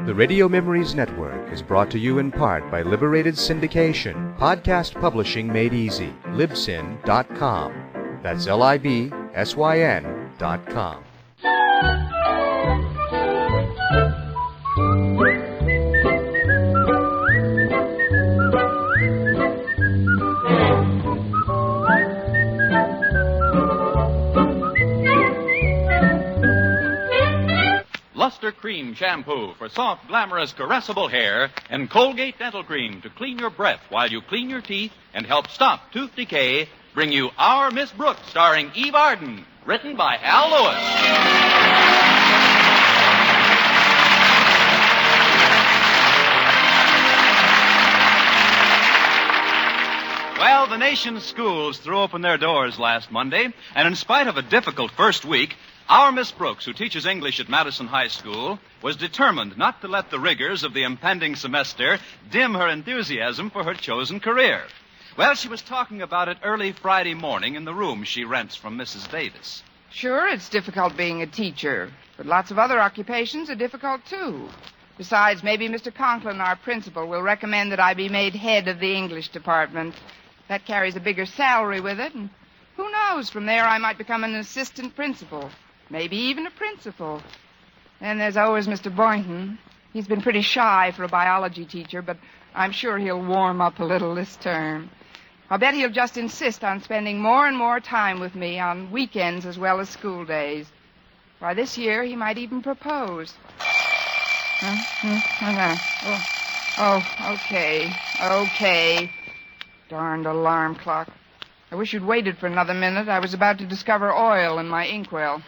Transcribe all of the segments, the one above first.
The Radio Memories Network is brought to you in part by Liberated Syndication, podcast publishing made easy, libsyn.com. That's libsyn.com. Luster Cream Shampoo for soft, glamorous, caressable hair, and Colgate Dental Cream to clean your breath while you clean your teeth and help stop tooth decay bring you Our Miss Brooks, starring Eve Arden, written by Al Lewis. Well, the nation's schools threw open their doors last Monday, and in spite of a difficult first week, our Miss Brooks, who teaches English at Madison High School, was determined not to let the rigors of the impending semester dim her enthusiasm for her chosen career. Well, she was talking about it early Friday morning in the room she rents from Mrs. Davis. Sure, it's difficult being a teacher, but lots of other occupations are difficult, too. Besides, maybe Mr. Conklin, our principal, will recommend that I be made head of the English department. That carries a bigger salary with it, and who knows, from there I might become an assistant principal. Maybe even a principal. Then there's always Mr. Boynton. He's been pretty shy for a biology teacher, but I'm sure he'll warm up a little this term. I'll bet he'll just insist on spending more and more time with me on weekends as well as school days. Why, this year he might even propose. Okay. Darned alarm clock. I wish you'd waited for another minute. I was about to discover oil in my inkwell.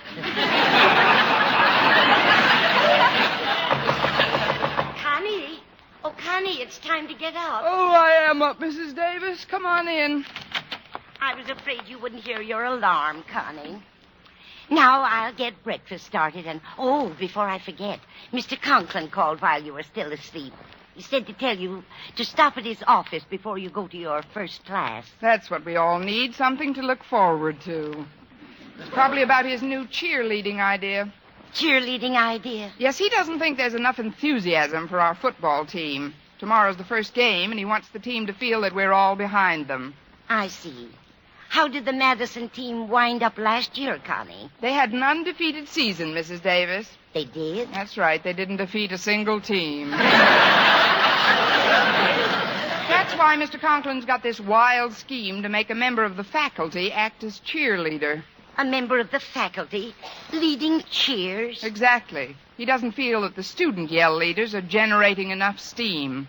Connie. Oh, Connie, it's time to get up. Oh, I am up, Mrs. Davis. Come on in. I was afraid you wouldn't hear your alarm, Connie. Now I'll get breakfast started, and, before I forget, Mr. Conklin called while you were still asleep. He said to tell you to stop at his office before you go to your first class. That's what we all need, something to look forward to. It's probably about his new cheerleading idea. Cheerleading idea? Yes, he doesn't think there's enough enthusiasm for our football team. Tomorrow's the first game, and he wants the team to feel that we're all behind them. I see. How did the Madison team wind up last year, Connie? They had an undefeated season, Mrs. Davis. They did? That's right. They didn't defeat a single team. That's why Mr. Conklin's got this wild scheme to make a member of the faculty act as cheerleader. A member of the faculty leading cheers? Exactly. He doesn't feel that the student yell leaders are generating enough steam.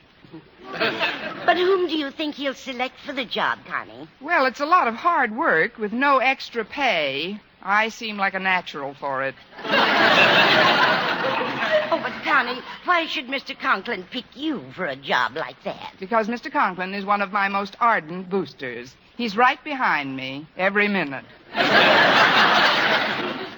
But whom do you think he'll select for the job, Connie? Well, it's a lot of hard work with no extra pay. I seem like a natural for it. Oh, but Connie, why should Mr. Conklin pick you for a job like that? Because Mr. Conklin is one of my most ardent boosters. He's right behind me every minute.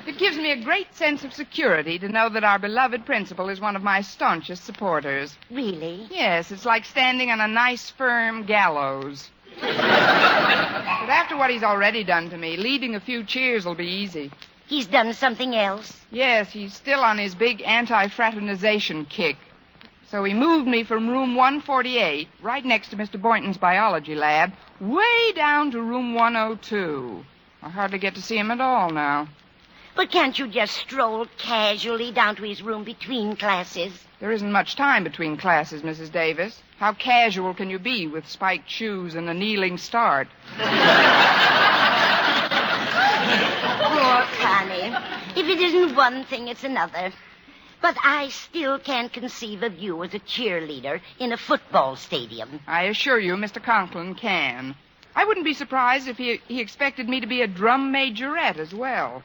It gives me a great sense of security to know that our beloved principal is one of my staunchest supporters. Really? Yes, it's like standing on a nice, firm gallows. But after what he's already done to me, leading a few cheers will be easy. He's done something else? Yes, he's still on his big anti-fraternization kick. So he moved me from room 148, right next to Mr. Boynton's biology lab, way down to room 102. I hardly get to see him at all now. But can't you just stroll casually down to his room between classes? There isn't much time between classes, Mrs. Davis. How casual can you be with spiked shoes and a kneeling start? Poor Connie. If it isn't one thing, it's another. But I still can't conceive of you as a cheerleader in a football stadium. I assure you, Mr. Conklin can. I wouldn't be surprised if he expected me to be a drum majorette as well.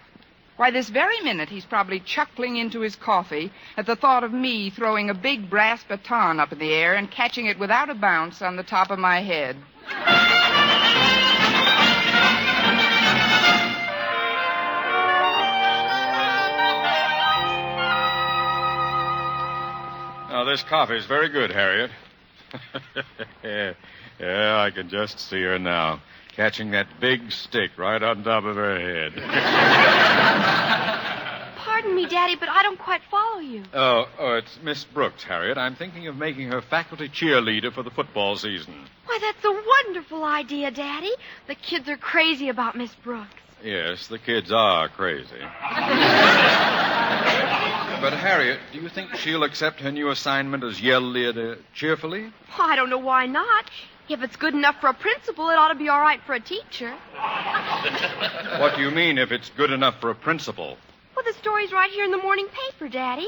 Why, this very minute he's probably chuckling into his coffee at the thought of me throwing a big brass baton up in the air and catching it without a bounce on the top of my head. Now, this coffee's very good, Harriet. Yeah, I can just see her now, catching that big stick right on top of her head. Pardon me, Daddy, but I don't quite follow you. Oh, it's Miss Brooks, Harriet. I'm thinking of making her faculty cheerleader for the football season. Why, that's a wonderful idea, Daddy. The kids are crazy about Miss Brooks. Yes, the kids are crazy. But, Harriet, do you think she'll accept her new assignment as yell leader cheerfully? Well, I don't know why not. If it's good enough for a principal, it ought to be all right for a teacher. What do you mean, if it's good enough for a principal? Well, the story's right here in the morning paper, Daddy.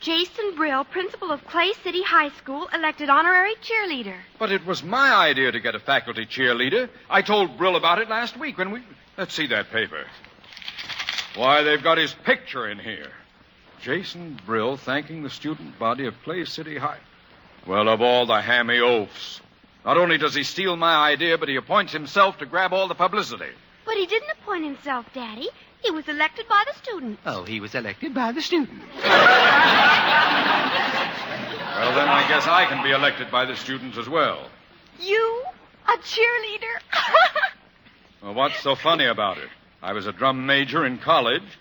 Jason Brill, principal of Clay City High School, elected honorary cheerleader. But it was my idea to get a faculty cheerleader. I told Brill about it last week when we... Let's see that paper. Why, they've got his picture in here. Jason Brill thanking the student body of Clay City High. Well, of all the hammy oafs. Not only does he steal my idea, but he appoints himself to grab all the publicity. But he didn't appoint himself, Daddy. He was elected by the students. Oh, he was elected by the students. Well, then I guess I can be elected by the students as well. You? A cheerleader? Well, what's so funny about it? I was a drum major in college.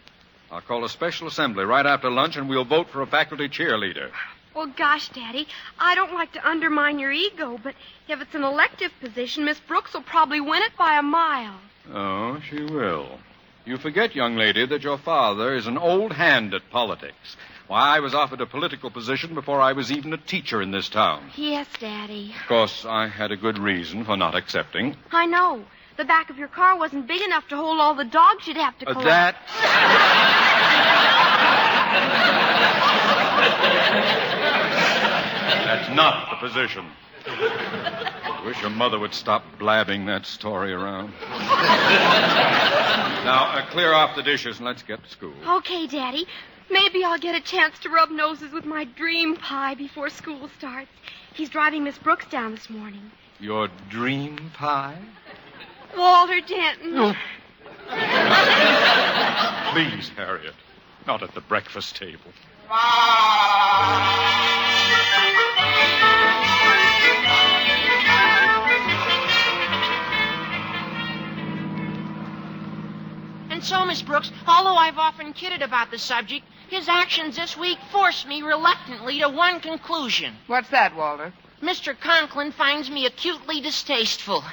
I'll call a special assembly right after lunch, and we'll vote for a faculty cheerleader. Well, gosh, Daddy, I don't like to undermine your ego, but if it's an elective position, Miss Brooks will probably win it by a mile. Oh, she will. You forget, young lady, that your father is an old hand at politics. Why, I was offered a political position before I was even a teacher in this town. Yes, Daddy. Of course, I had a good reason for not accepting. I know. The back of your car wasn't big enough to hold all the dogs you'd have to collect. That's not the position. I wish your mother would stop blabbing that story around. Now, clear off the dishes and let's get to school. Okay, Daddy. Maybe I'll get a chance to rub noses with my dream pie before school starts. He's driving Miss Brooks down this morning. Your dream pie? Walter Denton. Oh. Please, Harriet. Not at the breakfast table. And so, Miss Brooks, although I've often kidded about the subject, his actions this week forced me reluctantly to one conclusion. What's that, Walter? Mr. Conklin finds me acutely distasteful.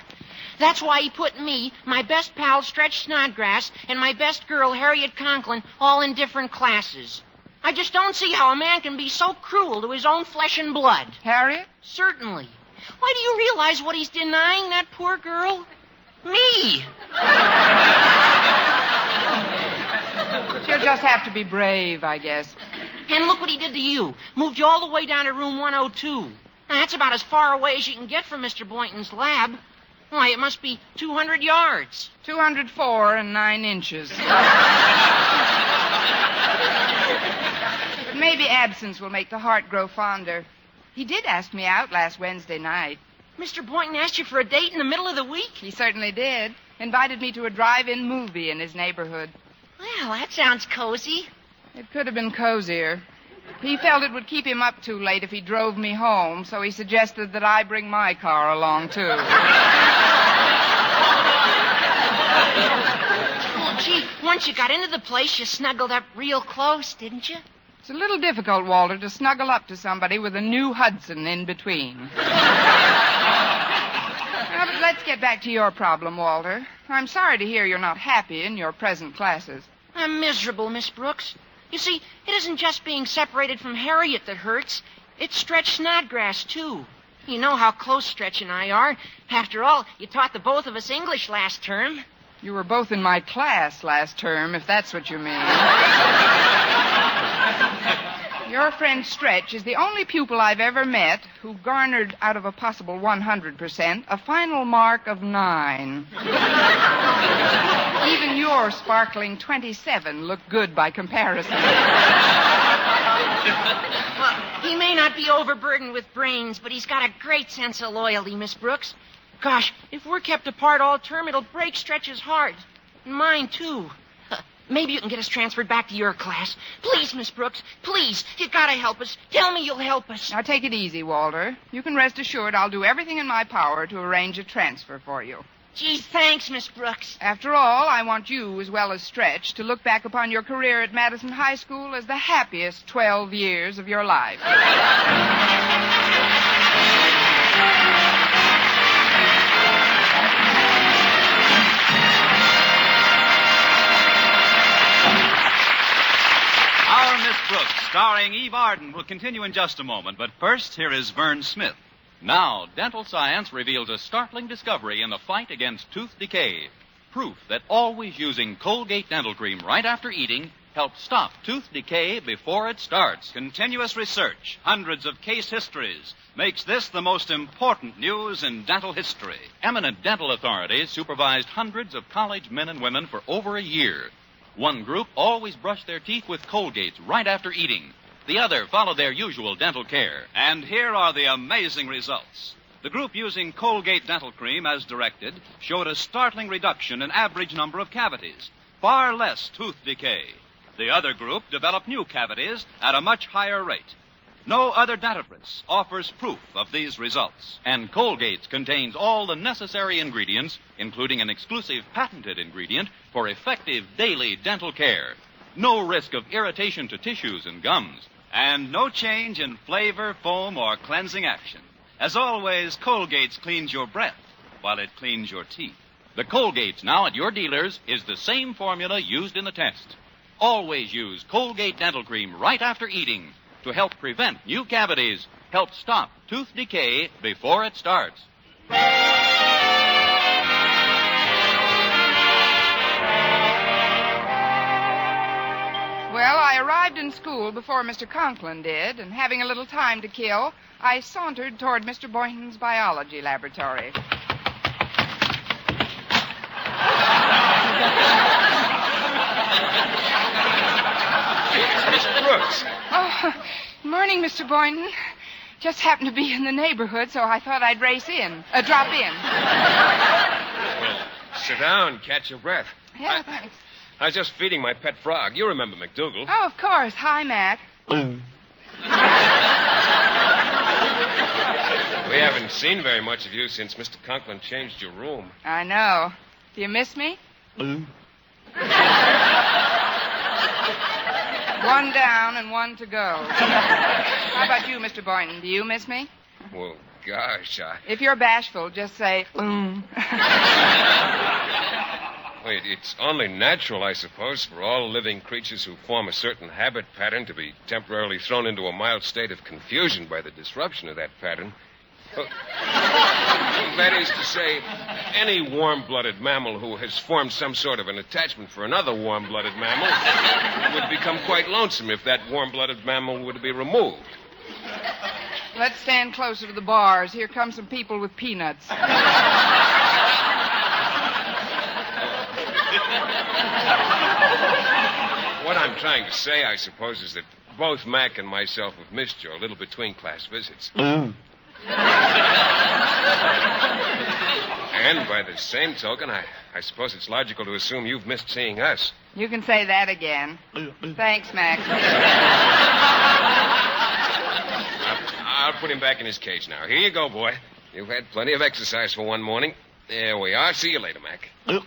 That's why he put me, my best pal, Stretch Snodgrass, and my best girl, Harriet Conklin, all in different classes. I just don't see how a man can be so cruel to his own flesh and blood. Harriet? Certainly. Why, do you realize what he's denying, that poor girl? Me. She'll just have to be brave, I guess. And look what he did to you. Moved you all the way down to room 102. Now, that's about as far away as you can get from Mr. Boynton's lab. Why, it must be 200 yards. 204 and 9 inches. But maybe absence will make the heart grow fonder. He did ask me out last Wednesday night. Mr. Boynton asked you for a date in the middle of the week? He certainly did. Invited me to a drive-in movie in his neighborhood. Well, that sounds cozy. It could have been cozier. He felt it would keep him up too late if he drove me home, so he suggested that I bring my car along, too. Oh, gee, once you got into the place, you snuggled up real close, didn't you? It's a little difficult, Walter, to snuggle up to somebody with a new Hudson in between. Now, but let's get back to your problem, Walter. I'm sorry to hear you're not happy in your present classes. I'm miserable, Miss Brooks. You see, it isn't just being separated from Harriet that hurts. It's Stretch Snodgrass, too. You know how close Stretch and I are. After all, you taught the both of us English last term. You were both in my class last term, if that's what you mean. Your friend Stretch is the only pupil I've ever met who garnered out of a possible 100% a final mark of 9. Even your sparkling 27 looked good by comparison. Well, he may not be overburdened with brains, but he's got a great sense of loyalty, Miss Brooks. Gosh, if we're kept apart all term, it'll break Stretch's heart. And mine, too. Maybe you can get us transferred back to your class. Please, Miss Brooks, please. You gotta help us. Tell me you'll help us. Now, take it easy, Walter. You can rest assured I'll do everything in my power to arrange a transfer for you. Gee, thanks, Miss Brooks. After all, I want you, as well as Stretch, to look back upon your career at Madison High School as the happiest 12 years of your life. Our Miss Brooks, starring Eve Arden, will continue in just a moment. But first, here is Vern Smith. Now, dental science reveals a startling discovery in the fight against tooth decay. Proof that always using Colgate dental cream right after eating helps stop tooth decay before it starts. Continuous research, hundreds of case histories, makes this the most important news in dental history. Eminent dental authorities supervised hundreds of college men and women for over a year. One group always brushed their teeth with Colgates right after eating. The other followed their usual dental care. And here are the amazing results. The group using Colgate dental cream as directed showed a startling reduction in average number of cavities, far less tooth decay. The other group developed new cavities at a much higher rate. No other dentifrice offers proof of these results. And Colgate contains all the necessary ingredients, including an exclusive patented ingredient for effective daily dental care. No risk of irritation to tissues and gums. And no change in flavor, foam, or cleansing action. As always, Colgate's cleans your breath while it cleans your teeth. The Colgate's now at your dealers is the same formula used in the test. Always use Colgate dental cream right after eating to help prevent new cavities, help stop tooth decay before it starts. Well, I arrived in school before Mr. Conklin did, and having a little time to kill, I sauntered toward Mr. Boynton's biology laboratory. Miss Brooks. Oh, morning, Mr. Boynton. Just happened to be in the neighborhood, so I thought I'd drop in. Well, sit down, catch your breath. Yeah, thanks. I was just feeding my pet frog. You remember McDougal. Oh, of course. Hi, Mac. We haven't seen very much of you since Mr. Conklin changed your room. I know. Do you miss me? One down and one to go. How about you, Mr. Boynton? Do you miss me? Well, gosh, If you're bashful, just say, Wait, it's only natural, I suppose, for all living creatures who form a certain habit pattern to be temporarily thrown into a mild state of confusion by the disruption of that pattern. That is to say, any warm-blooded mammal who has formed some sort of an attachment for another warm-blooded mammal would become quite lonesome if that warm-blooded mammal were to be removed. Let's stand closer to the bars. Here come some people with peanuts. What I'm trying to say, I suppose, is that both Mac and myself have missed you a little between class visits. And by the same token, I suppose it's logical to assume you've missed seeing us. You can say that again. Thanks, Mac. I'll put him back in his cage now. Here you go, boy. You've had plenty of exercise for one morning. There we are. See you later, Mac. Well,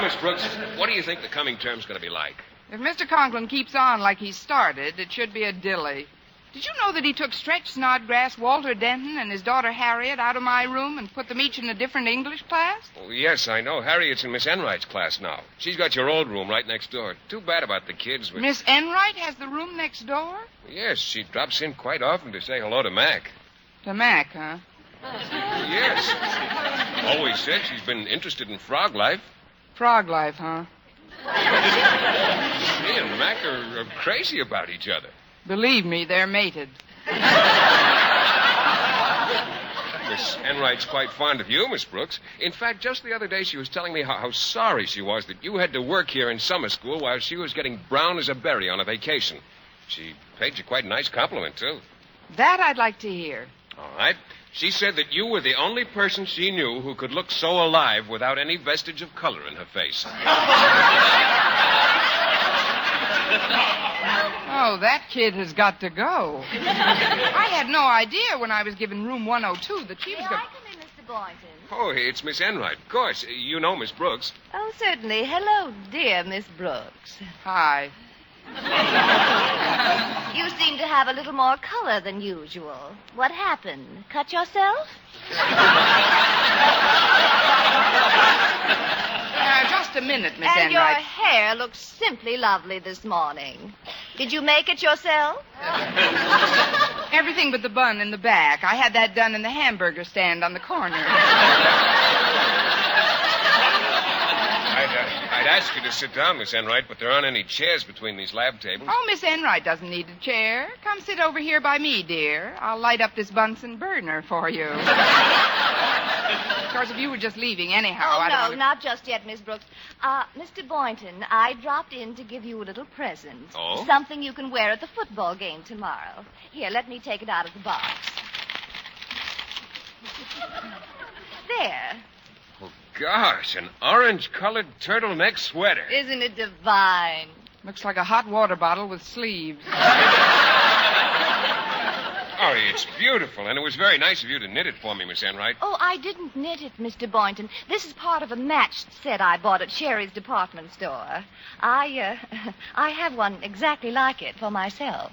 Miss Brooks, what do you think the coming term's going to be like? If Mr. Conklin keeps on like he started, it should be a dilly. Did you know that he took Stretch Snodgrass, Walter Denton, and his daughter Harriet out of my room and put them each in a different English class? Oh, yes, I know. Harriet's in Miss Enright's class now. She's got your old room right next door. Too bad about the kids. But... Miss Enright has the room next door? Yes, she drops in quite often to say hello to Mac. To Mac, huh? Yes. Always said she's been interested in frog life. Frog life, huh? She and Mac are crazy about each other. Believe me, they're mated. Miss Enright's quite fond of you, Miss Brooks. In fact, just the other day she was telling me how sorry she was that you had to work here in summer school while she was getting brown as a berry on a vacation. She paid you quite a nice compliment, too. That I'd like to hear. All right. She said that you were the only person she knew who could look so alive without any vestige of color in her face. Oh, that kid has got to go. I had no idea when I was given room 102 that she was May going... I come in, Mr. Boynton. Oh, it's Miss Enright. Of course. You know Miss Brooks. Oh, certainly. Hello, dear Miss Brooks. Hi. You seem to have a little more color than usual. What happened? Cut yourself? Just a minute, Miss And your Enright. hair looks simply lovely this morning. Did you make it yourself? Everything but the bun in the back. I had that done in the hamburger stand on the corner. I'd ask you to sit down, Miss Enright, but there aren't any chairs between these lab tables. Oh, Miss Enright doesn't need a chair. Come sit over here by me, dear. I'll light up this Bunsen burner for you. Of course, if you were just leaving anyhow, Oh, I don't no, want not just yet, Miss Brooks. Mr. Boynton, I dropped in to give you a little present. Oh? Something you can wear at the football game tomorrow. Here, let me take it out of the box. There. Oh, gosh, an orange-colored turtleneck sweater. Isn't it divine? Looks like a hot water bottle with sleeves. Oh, it's beautiful, and it was very nice of you to knit it for me, Miss Enright. Oh, I didn't knit it, Mr. Boynton. This is part of a matched set I bought at Sherry's department store. I have one exactly like it for myself.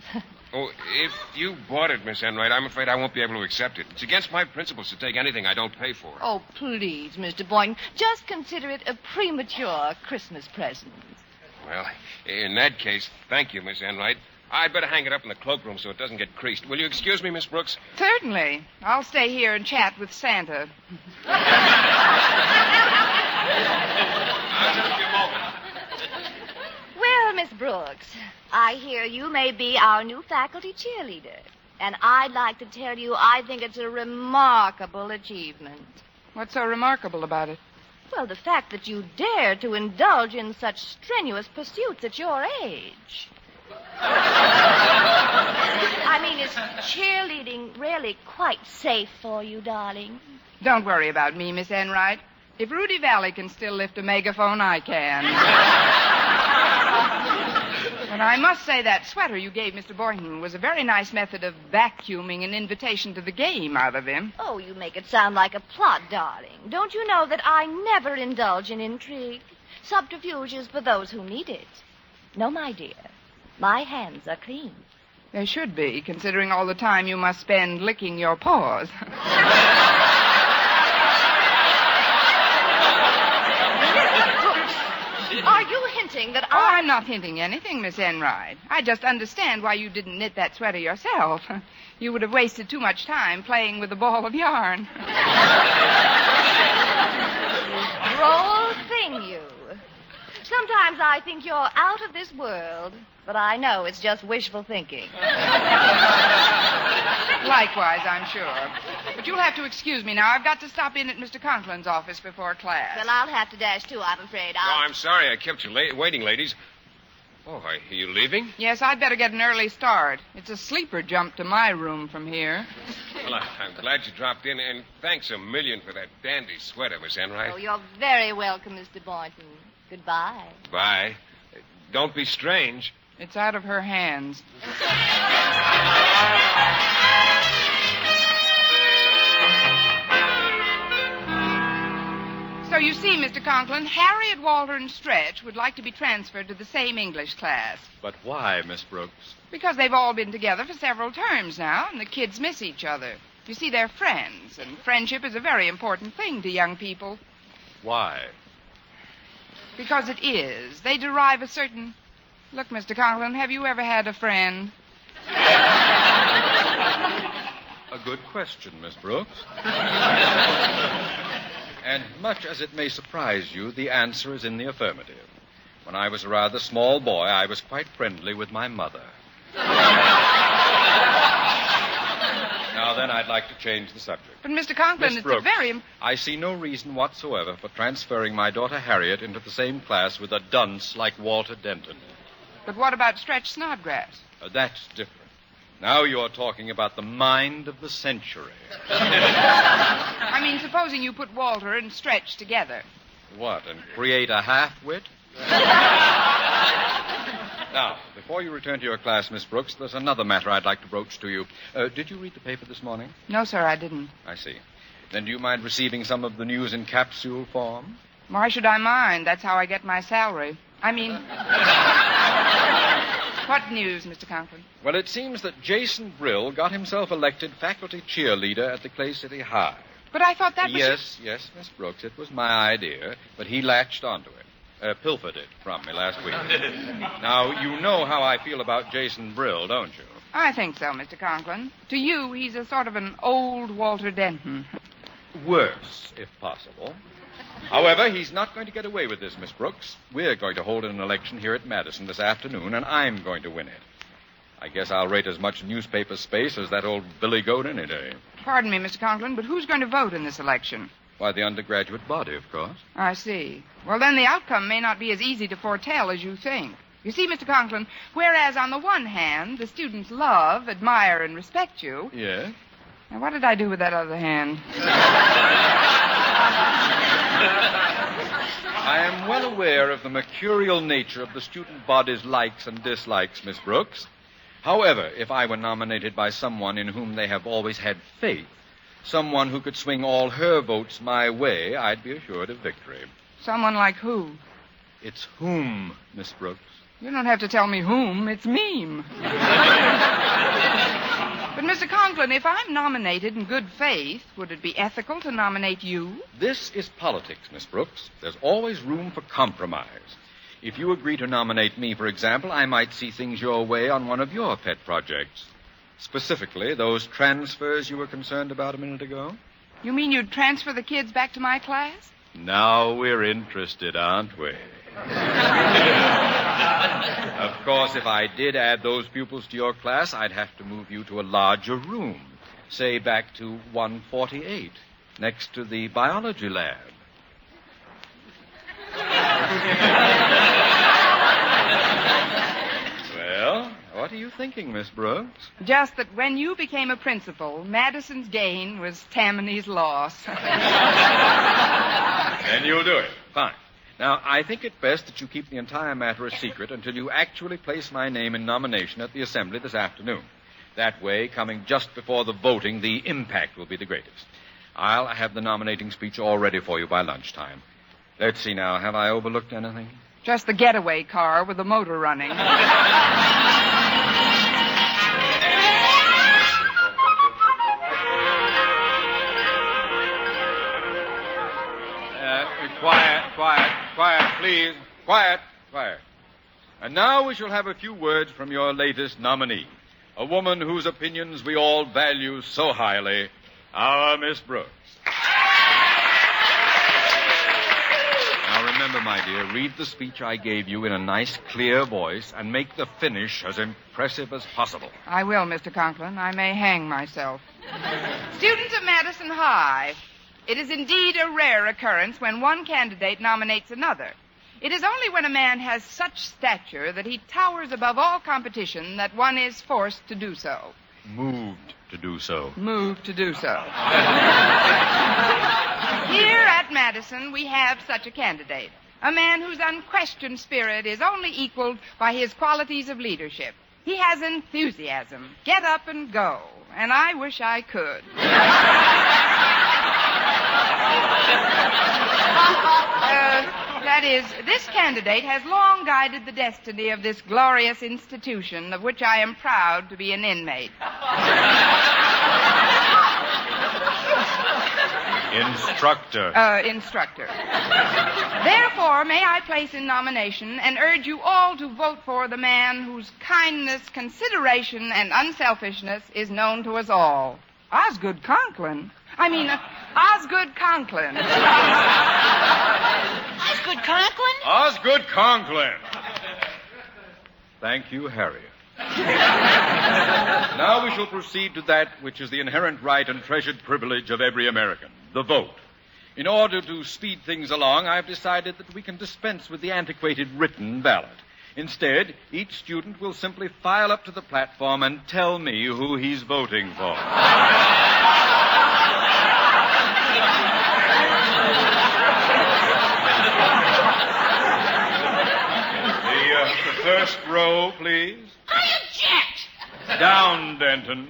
Oh, if you bought it, Miss Enright, I'm afraid I won't be able to accept it. It's against my principles to take anything I don't pay for. Oh, please, Mr. Boynton, just consider it a premature Christmas present. Well, in that case, thank you, Miss Enright. I'd better hang it up in the cloakroom so it doesn't get creased. Will you excuse me, Miss Brooks? Certainly. I'll stay here and chat with Santa. I'll just be a moment. Well, Miss Brooks, I hear you may be our new faculty cheerleader. And I'd like to tell you I think it's a remarkable achievement. What's so remarkable about it? Well, the fact that you dare to indulge in such strenuous pursuits at your age. I mean, is cheerleading really quite safe for you, darling? Don't worry about me, Miss Enright. If Rudy Valley can still lift a megaphone, I can. But I must say that sweater you gave Mr. Boynton was a very nice method of vacuuming an invitation to the game out of him. Oh, you make it sound like a plot, darling. Don't you know that I never indulge in intrigue? Subterfuge is for those who need it. No, my dear. My hands are clean. They should be, considering all the time you must spend licking your paws. Are you hinting that Oh, I'm not hinting anything, Miss Enright. I just understand why you didn't knit that sweater yourself. You would have wasted too much time playing with a ball of yarn. Droll thing, you. Sometimes I think you're out of this world, but I know it's just wishful thinking. Likewise, I'm sure. But you'll have to excuse me now. I've got to stop in at Mr. Conklin's office before class. Well, I'll have to dash too, I'm afraid. Oh, I'm sorry I kept you waiting, ladies. Oh, are you leaving? Yes, I'd better get an early start. It's a sleeper jump to my room from here. Well, I'm glad you dropped in, and thanks a million for that dandy sweater, Miss Enright. Oh, you're very welcome, Mr. Boynton. Goodbye. Bye. Don't be strange. It's out of her hands. So you see, Mr. Conklin, Harriet, Walter, and Stretch would like to be transferred to the same English class. But why, Miss Brooks? Because they've all been together for several terms now, and the kids miss each other. You see, they're friends, and friendship is a very important thing to young people. Why? Because it is. They derive a certain... Look, Mr. Conklin, have you ever had a friend? A good question, Miss Brooks. And much as it may surprise you, the answer is in the affirmative. When I was a rather small boy, I was quite friendly with my mother. Now then, I'd like to change the subject. But, Mr. Conklin, Miss it's Brooks, a very... I see no reason whatsoever for transferring my daughter Harriet into the same class with a dunce like Walter Denton. But what about Stretch Snodgrass? That's different. Now you're talking about the mind of the century. I mean, supposing you put Walter and Stretch together. What, and create a half-wit? Now, before you return to your class, Miss Brooks, there's another matter I'd like to broach to you. Did you read the paper this morning? No, sir, I didn't. I see. Then do you mind receiving some of the news in capsule form? Why should I mind? That's how I get my salary. I mean... What news, Mr. Conklin? Well, it seems that Jason Brill got himself elected faculty cheerleader at the Clay City High. But I thought that was... Yes, Miss Brooks, it was my idea, but he latched onto it. Pilfered it from me last week. Now, you know how I feel about Jason Brill, don't you? I think so, Mr. Conklin. To you, he's a sort of an old Walter Denton. Worse, if possible. However, he's not going to get away with this, Miss Brooks. We're going to hold an election here at Madison this afternoon, and I'm going to win it. I guess I'll rate as much newspaper space as that old Billy Goat any day. Pardon me, Mr. Conklin, but who's going to vote in this election? Why, the undergraduate body, of course. I see. Well, then the outcome may not be as easy to foretell as you think. You see, Mr. Conklin, whereas on the one hand, the students love, admire, and respect you... Yes? Now, what did I do with that other hand? I am well aware of the mercurial nature of the student body's likes and dislikes, Miss Brooks. However, if I were nominated by someone in whom they have always had faith, someone who could swing all her votes my way, I'd be assured of victory. Someone like who? It's whom, Miss Brooks. You don't have to tell me whom. It's meme. But, Mr. Conklin, if I'm nominated in good faith, would it be ethical to nominate you? This is politics, Miss Brooks. There's always room for compromise. If you agree to nominate me, for example, I might see things your way on one of your pet projects. Specifically, those transfers you were concerned about a minute ago. You mean you'd transfer the kids back to my class? Now we're interested, aren't we? Of course, if I did add those pupils to your class, I'd have to move you to a larger room. Say back to 148, next to the biology lab. Well, what are you thinking, Miss Brooks? Just that when you became a principal, Madison's gain was Tammany's loss. Then you'll do it. Fine. Now, I think it best that you keep the entire matter a secret until you actually place my name in nomination at the assembly this afternoon. That way, coming just before the voting, the impact will be the greatest. I'll have the nominating speech all ready for you by lunchtime. Let's see now. Have I overlooked anything? Just the getaway car with the motor running. Quiet, please. Quiet. And now we shall have a few words from your latest nominee, a woman whose opinions we all value so highly, our Miss Brooks. Now remember, my dear, read the speech I gave you in a nice, clear voice and make the finish as impressive as possible. I will, Mr. Conklin. I may hang myself. Students of Madison High, it is indeed a rare occurrence when one candidate nominates another. It is only when a man has such stature that he towers above all competition that one is forced to do so. Moved to do so. Moved to do so. Here at Madison, we have such a candidate. A man whose unquestioned spirit is only equaled by his qualities of leadership. He has enthusiasm. Get up and go. And I wish I could. That is, this candidate has long guided the destiny of this glorious institution of which I am proud to be an inmate. Instructor. Instructor. Therefore, may I place in nomination and urge you all to vote for the man whose kindness, consideration, and unselfishness is known to us all. Osgood Conklin. Osgood Conklin. Osgood Conklin? Osgood Conklin. Thank you, Harriet. Now we shall proceed to that which is the inherent right and treasured privilege of every American, the vote. In order to speed things along, I've decided that we can dispense with the antiquated written ballot. Instead, each student will simply file up to the platform and tell me who he's voting for. The first row, please. I object. Down, Denton.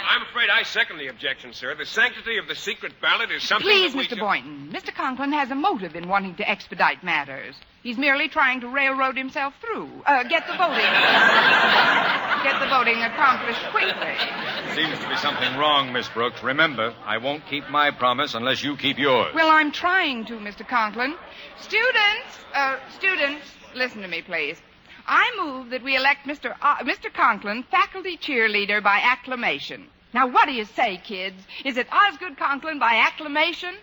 I'm afraid I second the objection, sir. The sanctity of the secret ballot is something Please, that we Mr. should... Boynton, Mr. Conklin has a motive in wanting to expedite matters. He's merely trying to railroad himself through. Get the voting accomplished quickly. Seems to be something wrong, Miss Brooks. Remember, I won't keep my promise unless you keep yours. Well, I'm trying to, Mr. Conklin. Students, listen to me, please. I move that we elect Mr. Conklin faculty cheerleader by acclamation. Now, what do you say, kids? Is it Osgood Conklin by acclamation?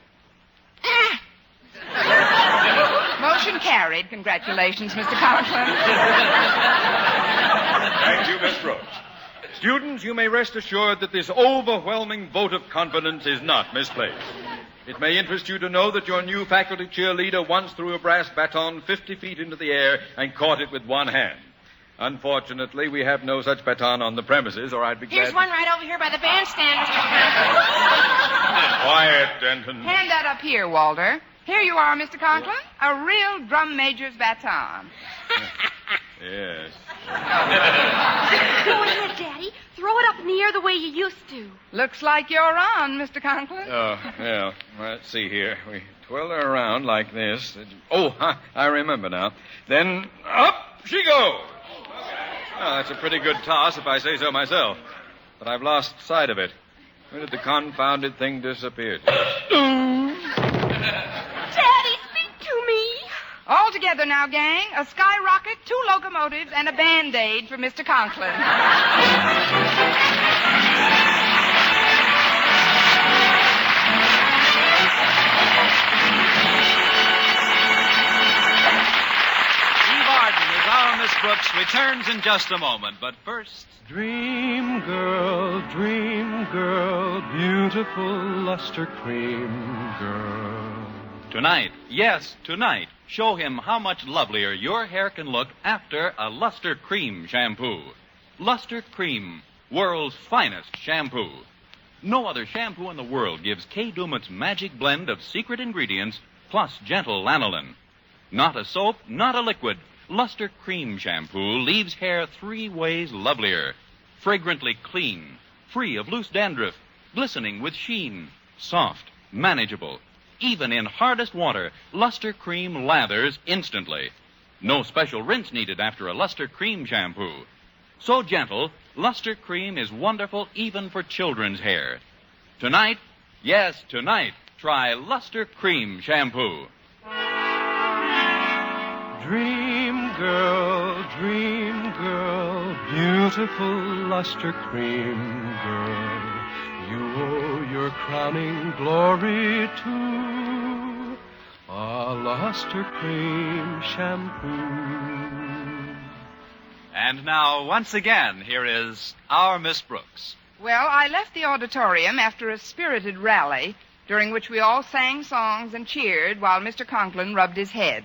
Motion carried. Congratulations, Mr. Conklin. Thank you, Miss Brooks. Students, you may rest assured that this overwhelming vote of confidence is not misplaced. It may interest you to know that your new faculty cheerleader once threw a brass baton 50 feet into the air and caught it with one hand. Unfortunately, we have no such baton on the premises, or I'd be glad... Here's one right over here by the bandstand, Mr. Quiet, Denton. Hand that up here, Walter. Here you are, Mr. Conklin. A real drum major's baton. Yes. Go ahead, Daddy. Throw it up in the air the way you used to. Looks like you're on, Mr. Conklin. Oh, yeah. Let's see here. We twirl her around like this. Oh, I remember now. Then up she goes. Well, that's a pretty good toss, if I say so myself. But I've lost sight of it. Where did the confounded thing disappear to? Daddy, speak to me. All together now, gang. A skyrocket, 2 locomotives, and a Band-Aid for Mr. Conklin. Eve Arden as our Miss Brooks returns in just a moment. But first... Dream girl, beautiful luster cream girl. Tonight, yes, tonight, show him how much lovelier your hair can look after a Luster Cream shampoo. Luster Cream, world's finest shampoo. No other shampoo in the world gives Kay Daumit's magic blend of secret ingredients plus gentle lanolin. Not a soap, not a liquid. Luster Cream shampoo leaves hair 3 ways lovelier. Fragrantly clean, free of loose dandruff, glistening with sheen, soft, manageable. Even in hardest water, Luster Cream lathers instantly. No special rinse needed after a Luster Cream shampoo. So gentle, Luster Cream is wonderful even for children's hair. Tonight, yes, tonight, try Luster Cream shampoo. Dream girl, beautiful luster cream girl. You owe your crowning glory to a luster cream shampoo. And now, once again, here is our Miss Brooks. Well, I left the auditorium after a spirited rally, during which we all sang songs and cheered while Mr. Conklin rubbed his head.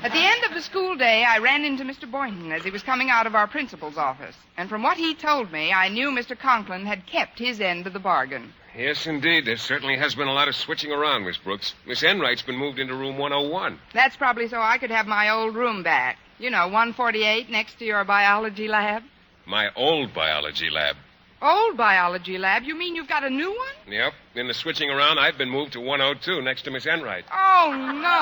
At the end of the school day, I ran into Mr. Boynton as he was coming out of our principal's office. And from what he told me, I knew Mr. Conklin had kept his end of the bargain. Yes, indeed. There certainly has been a lot of switching around, Miss Brooks. Miss Enright's been moved into room 101. That's probably so I could have my old room back. You know, 148 next to your biology lab. My old biology lab. Old biology lab? You mean you've got a new one? Yep. In the switching around, I've been moved to 102 next to Miss Enright. Oh, no.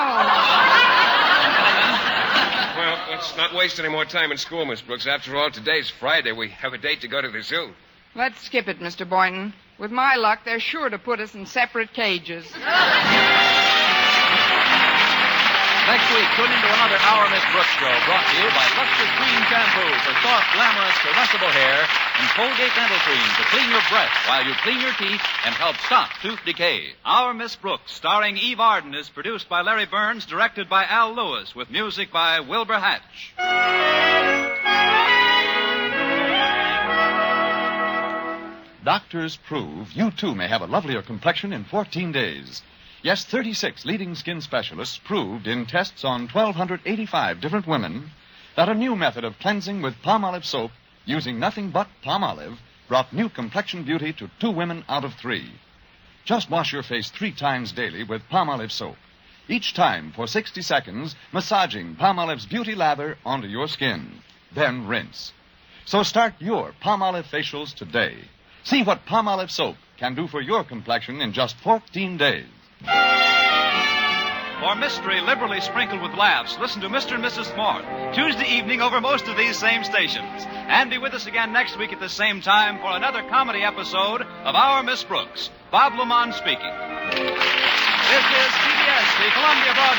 Well, let's not waste any more time in school, Miss Brooks. After all, today's Friday. We have a date to go to the zoo. Let's skip it, Mr. Boynton. With my luck, they're sure to put us in separate cages. Next week, tune into another Our Miss Brooks show brought to you by Luster Cream Shampoo for soft, glamorous, caressable hair and Colgate Dental Cream to clean your breath while you clean your teeth and help stop tooth decay. Our Miss Brooks, starring Eve Arden, is produced by Larry Burns, directed by Al Lewis, with music by Wilbur Hatch. Doctors prove you, too, may have a lovelier complexion in 14 days. Yes, 36 leading skin specialists proved in tests on 1,285 different women that a new method of cleansing with Palmolive soap using nothing but Palmolive brought new complexion beauty to 2 women out of 3. Just wash your face 3 times daily with Palmolive soap. Each time for 60 seconds, massaging Palmolive's beauty lather onto your skin. Then rinse. So start your Palmolive facials today. See what Palmolive soap can do for your complexion in just 14 days. For mystery liberally sprinkled with laughs, listen to Mr. and Mrs. Smart Tuesday evening over most of these same stations. And be with us again next week at the same time for another comedy episode of Our Miss Brooks. Bob Lamont speaking. This is CBS, the Columbia Broadcasting